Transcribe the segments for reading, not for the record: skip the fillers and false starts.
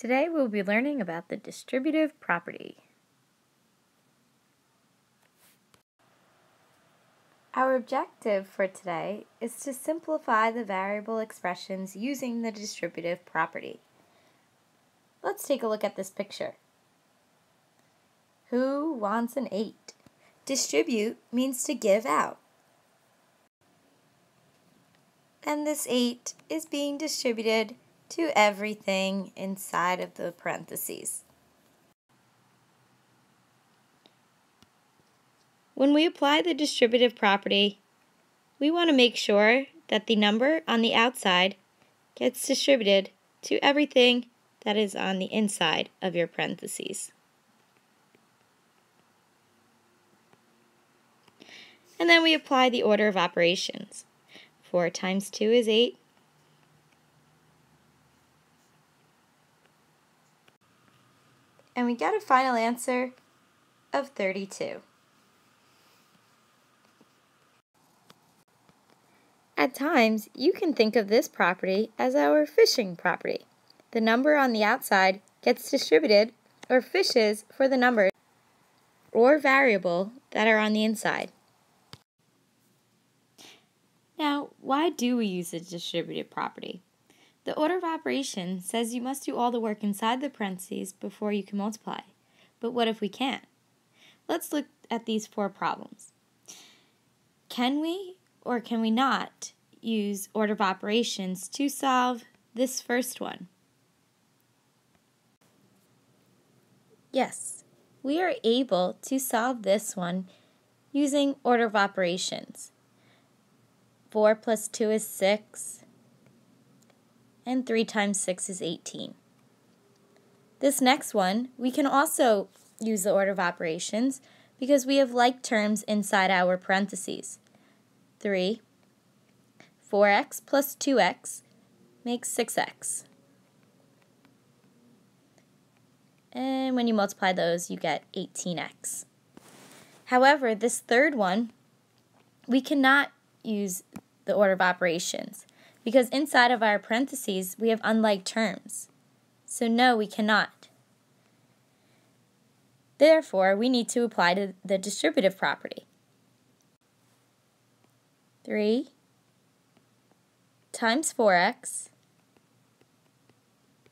Today we'll be learning about the distributive property. Our objective for today is to simplify the variable expressions using the distributive property. Let's take a look at this picture. Who wants an 8? Distribute means to give out. And this 8 is being distributed to everything inside of the parentheses. When we apply the distributive property, we want to make sure that the number on the outside gets distributed to everything that is on the inside of your parentheses. And then we apply the order of operations. 4 times 2 is 8. And we get a final answer of 32. At times, you can think of this property as our fishing property. The number on the outside gets distributed or fishes for the number or variable that are on the inside. Now, why do we use the distributive property? The order of operations says you must do all the work inside the parentheses before you can multiply. But what if we can't? Let's look at these 4 problems. Can we or can we not use order of operations to solve this first one? Yes, we are able to solve this one using order of operations. 4 plus 2 is 6. And 3 times 6 is 18. This next one, we can also use the order of operations because we have like terms inside our parentheses. 3, 4x plus 2x makes 6x. And when you multiply those, you get 18x. However, this third one, we cannot use the order of operations, because inside of our parentheses, we have unlike terms. So no, we cannot. Therefore, we need to apply to the distributive property. 3 times 4x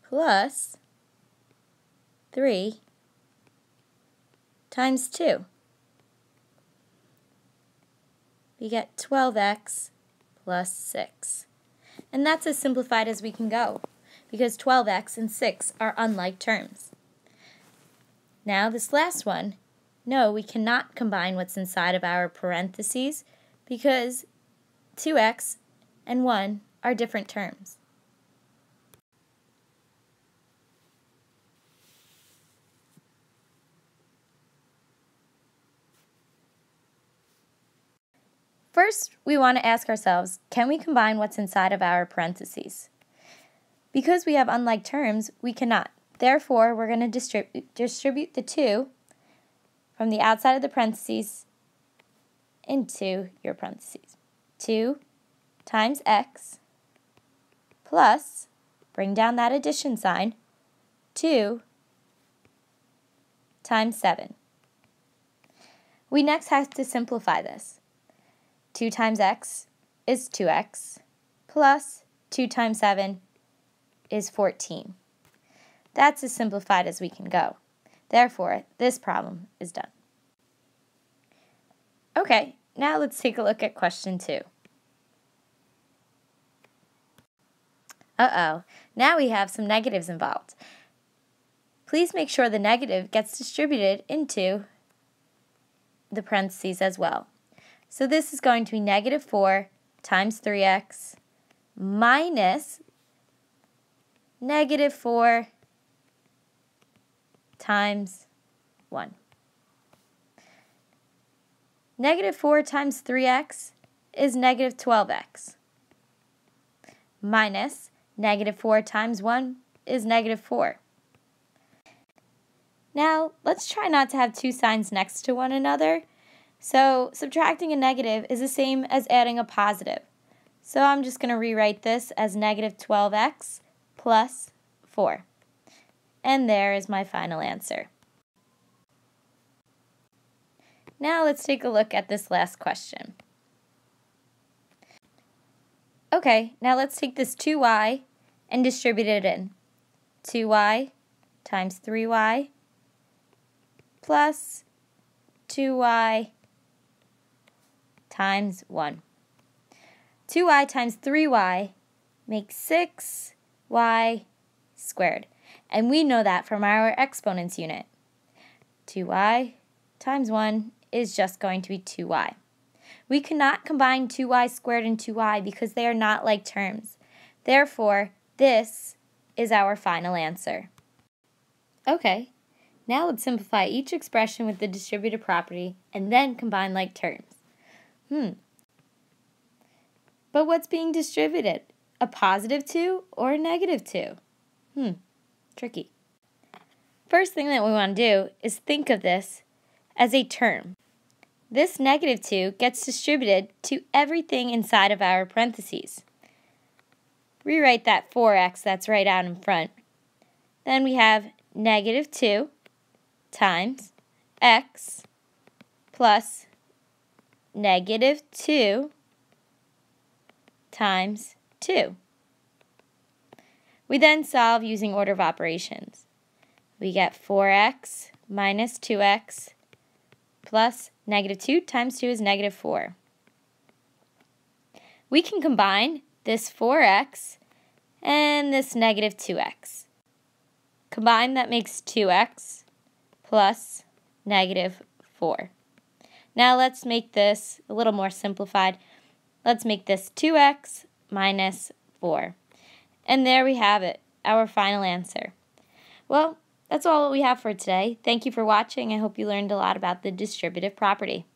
plus 3 times 2. We get 12x plus 6. And that's as simplified as we can go, because 12x and 6 are unlike terms. Now this last one, no, we cannot combine what's inside of our parentheses because 2x and 1 are different terms. First, we want to ask ourselves, can we combine what's inside of our parentheses? Because we have unlike terms, we cannot. Therefore, we're going to distribute the 2 from the outside of the parentheses into your parentheses. 2 times x plus, bring down that addition sign, 2 times 7. We next have to simplify this. 2 times x is 2x, plus 2 times 7 is 14. That's as simplified as we can go. Therefore, this problem is done. Okay, now let's take a look at question 2. Uh-oh, now we have some negatives involved. Please make sure the negative gets distributed into the parentheses as well. So this is going to be negative 4 times 3x minus negative 4 times 1. Negative 4 times 3x is negative 12x minus negative 4 times 1 is negative 4. Now, let's try not to have 2 signs next to one another. So subtracting a negative is the same as adding a positive. So I'm just going to rewrite this as negative 12x plus 4. And there is my final answer. Now let's take a look at this last question. Okay, now let's take this 2y and distribute it in. 2y times 3y plus 2y times 1. 2y times 3y makes 6y squared. And we know that from our exponents unit. 2y times 1 is just going to be 2y. We cannot combine 2y squared and 2y because they are not like terms. Therefore, this is our final answer. Okay, now let's simplify each expression with the distributive property and then combine like terms. But what's being distributed? A positive 2 or a negative 2? Tricky. First thing that we want to do is think of this as a term. This negative 2 gets distributed to everything inside of our parentheses. Rewrite that 4x that's right out in front. Then we have negative 2 times x plus negative 2 times 2. We then solve using order of operations. We get 4x minus 2x plus negative 2 times 2 is negative 4. We can combine this 4x and this negative 2x. Combined, that makes 2x plus negative 4. Now let's make this a little more simplified. Let's make this 2x minus 4. And there we have it, our final answer. Well, that's all we have for today. Thank you for watching. I hope you learned a lot about the distributive property.